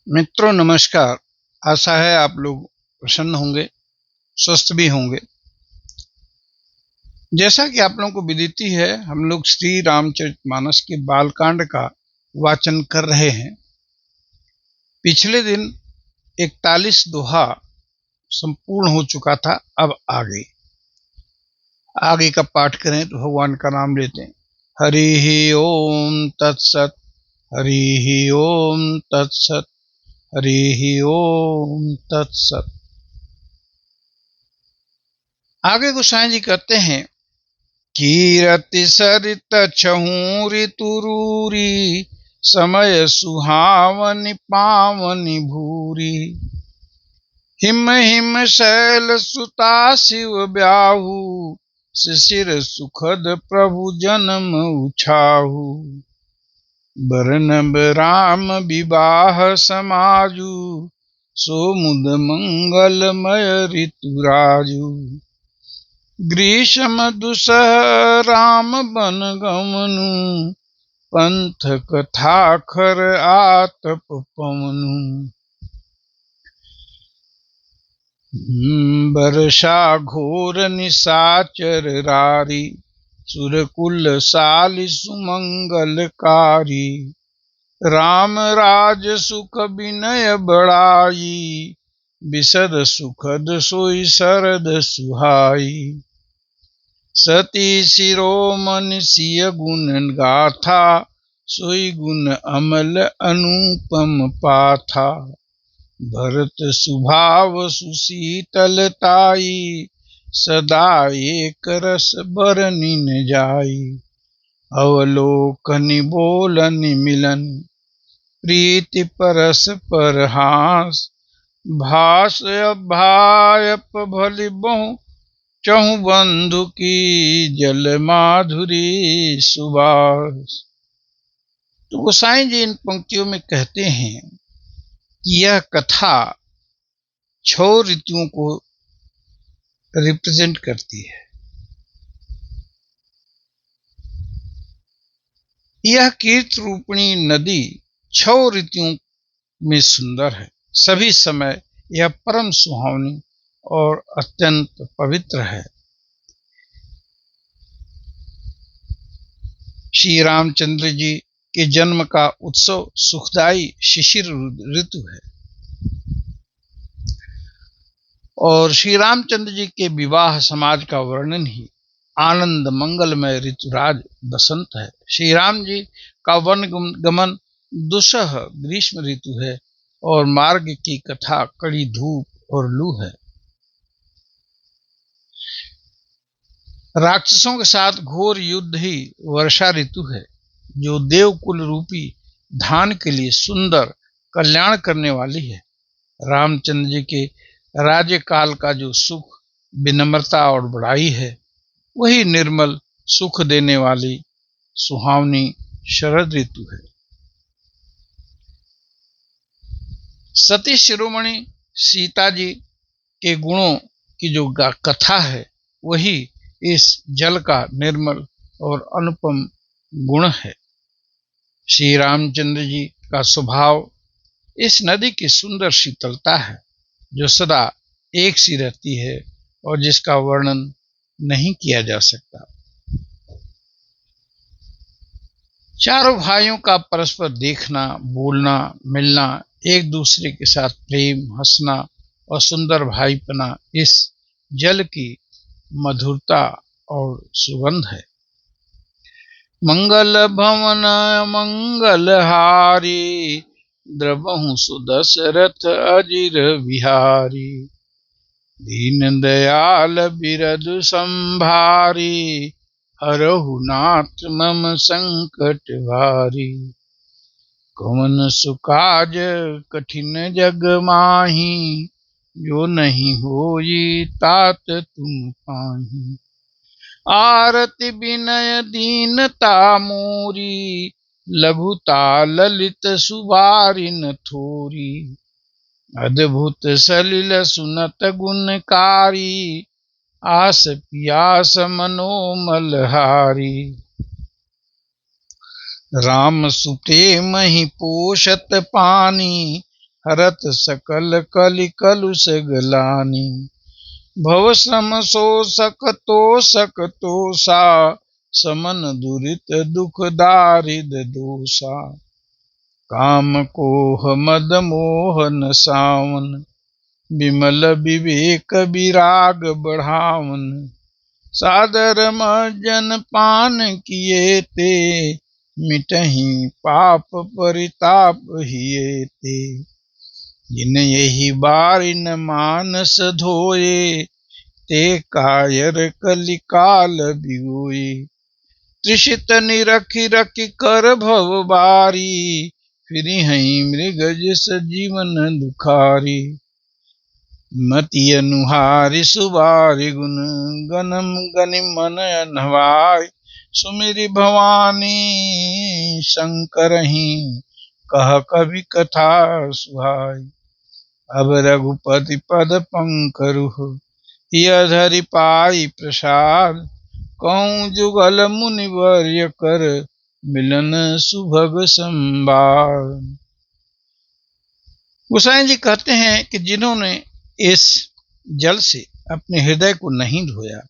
मित्रों नमस्कार। आशा है आप लोग प्रसन्न होंगे, स्वस्थ भी होंगे। जैसा कि आप लोगों को विदित ही है, हम लोग श्री रामचरितमानस के बालकांड का वाचन कर रहे हैं। पिछले दिन 41 दोहा संपूर्ण हो चुका था। अब आगे का पाठ करें तो भगवान का नाम लेते हैं। हरि ओम तत्सत, हरि ओम तत्सत, हरि ओम तत्सत। आगे गोसाई जी कहते हैं, कीरति सरित छहु ऋतुरूरी, समय सुहावनि पावनि भूरी। हिम हिम शैल सुता शिव ब्याहु, शिशिर सुखद प्रभु जन्म उछाहु। बरनब राम विवाह समाजु, सोमुद मंगलमय ऋतुराजु। ग्रीष्म दुसह राम बन गमनु, पंथ कथा खर आतप पवनु। वर्षा घोर निशाचर रारी, सुरकुल सालि सुमंगलकारी। राम राज सुख विनय बड़ाई, विशद सुखद सोई शरद सुहाई। सती शिरोमणि सिय गुण गाथा, सोई गुण अमल अनुपम पाथा। भरत स्वभाव सुशीतलताई, सदा एक रस बरनि न जाई। अवलोकनि बोलनि मिलन, प्रीति परस पर हास। भास अभायप भलि बहु, चहु बंधु की जल माधुरी सुबास। तो गोसाई जी इन पंक्तियों में कहते हैं कि यह कथा 6 ऋतुओं को रिप्रेजेंट करती है। यह कीर्त रूपिणी नदी 6 ऋतुओं में सुंदर है। सभी समय यह परम सुहावनी और अत्यंत पवित्र है। श्री रामचंद्र जी के जन्म का उत्सव सुखदायी शिशिर ऋतु है और श्री रामचंद्र जी के विवाह समाज का वर्णन ही आनंद मंगलमय ऋतुराज बसंत है। श्री राम जी का वन गमन दुसह ग्रीष्म ऋतु है और मार्ग की कथा कड़ी धूप और लू है। राक्षसों के साथ घोर युद्ध ही वर्षा ऋतु है, जो देवकुल रूपी धान के लिए सुंदर कल्याण करने वाली है। रामचंद्र जी के राज्यकाल का जो सुख, विनम्रता और बड़ाई है, वही निर्मल सुख देने वाली सुहावनी शरद ऋतु है। सती शिरोमणि सीता जी के गुणों की जो कथा है, वही इस जल का निर्मल और अनुपम गुण है। श्री रामचंद्र जी का स्वभाव इस नदी की सुंदर शीतलता है, जो सदा एक सी रहती है और जिसका वर्णन नहीं किया जा सकता। चारों भाइयों का परस्पर देखना, बोलना, मिलना, एक दूसरे के साथ प्रेम, हंसना और सुंदर भाईपना इस जल की मधुरता और सुगंध है। मंगल भवन मंगल हारी, द्रवहु सुदशरथ अजिर विहारी। दीन दयाल बिरदु संभारी, हरहु नाथ मम संकट भारी। कवन सुकाज कठिन जग माही, जो नहीं होई तात तुम पाही। आरति विनय दीनता मोरी, लघुता ललित सुबारिन थोरी। अद्भुत सलिल सुनत गुणकारी, आस पियास मनोमलहारी। राम सुप्रेम ही पोषत पानी, हरत सकल कलि कलुष गलानी। भव श्रम शोषक तोषक तोषा, समन दुरित दुख दारिद दोषा। काम कोह मद मोह न सावन, विमल विवेक विराग बढ़ावन। सादर मज्जन पान किए ते, मिटहि पाप परिताप हिए ते। जिन यही बारिन मानस धोए, ते कायर कलिकाल बिगोए। त्रिषित निरखि रखि कर भव बारी, फिरि हई मृग जिस जीवन दुखारी। मति अनुहारि सुबारि गुण, गनम गनि मन अनवाय। सुमिरि भवानी शंकरहि, कह कवि कथा सुहाय। अब रघुपति पद पंकरुह, हिय धरि पाई प्रसाद। कहूँ जुगल मुनिवर्य कर, मिलन सुभग संवाद। गोसाई जी कहते हैं कि जिन्होंने इस जल से अपने हृदय को नहीं धोया,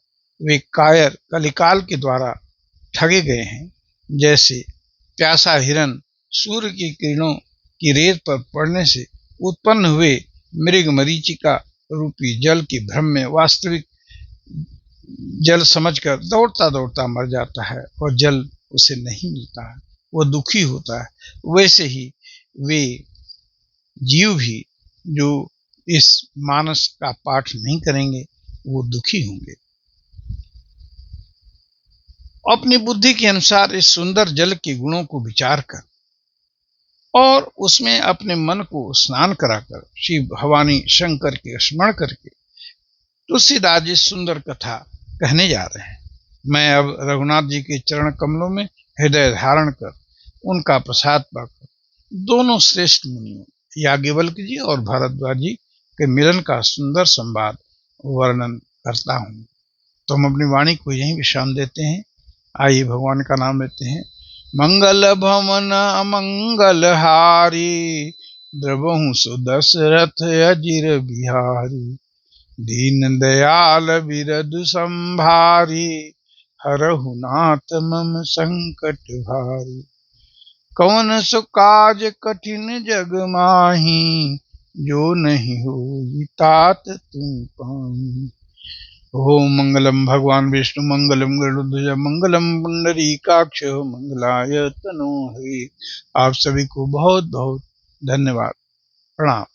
वे कायर कलिकाल के द्वारा ठगे गए हैं। जैसे प्यासा हिरन सूर्य की किरणों की रेत पर पड़ने से उत्पन्न हुए मृग मरीचिका रूपी जल के भ्रम में वास्तविक जल समझकर दौड़ता दौड़ता मर जाता है और जल उसे नहीं मिलता है, वो दुखी होता है। वैसे ही वे जीव भी जो इस मानस का पाठ नहीं करेंगे, वो दुखी होंगे। अपनी बुद्धि के अनुसार इस सुंदर जल के गुणों को विचार कर और उसमें अपने मन को स्नान कराकर श्री भवानी शंकर के स्मरण करके तुलसीदास जी सुंदर कथा कहने जा रहे हैं। मैं अब रघुनाथ जी के चरण कमलों में हृदय धारण कर उनका प्रसाद पाकर दोनों श्रेष्ठ मुनियों याज्ञवल्क जी और भारद्वाज जी के मिलन का सुंदर संवाद वर्णन करता हूँ। तो हम अपनी वाणी को यहीं विश्राम देते हैं। आइए भगवान का नाम लेते हैं। मंगल भवन अमंगल हारी, द्रवहु सुदशरथ अजिर बिहारी। दीन दयाल बिरदु संभारी, हरहु नाथ मम संकट भारी। कौन सो काज कठिन जग माही, जो नहीं होई तात तुम पाही। ओम मंगलम भगवान विष्णु मंगलम गरुड़ध्वज मंगलम पुंडरीकाक्ष मंगलाय तनोहरि। आप सभी को बहुत बहुत धन्यवाद, प्रणाम।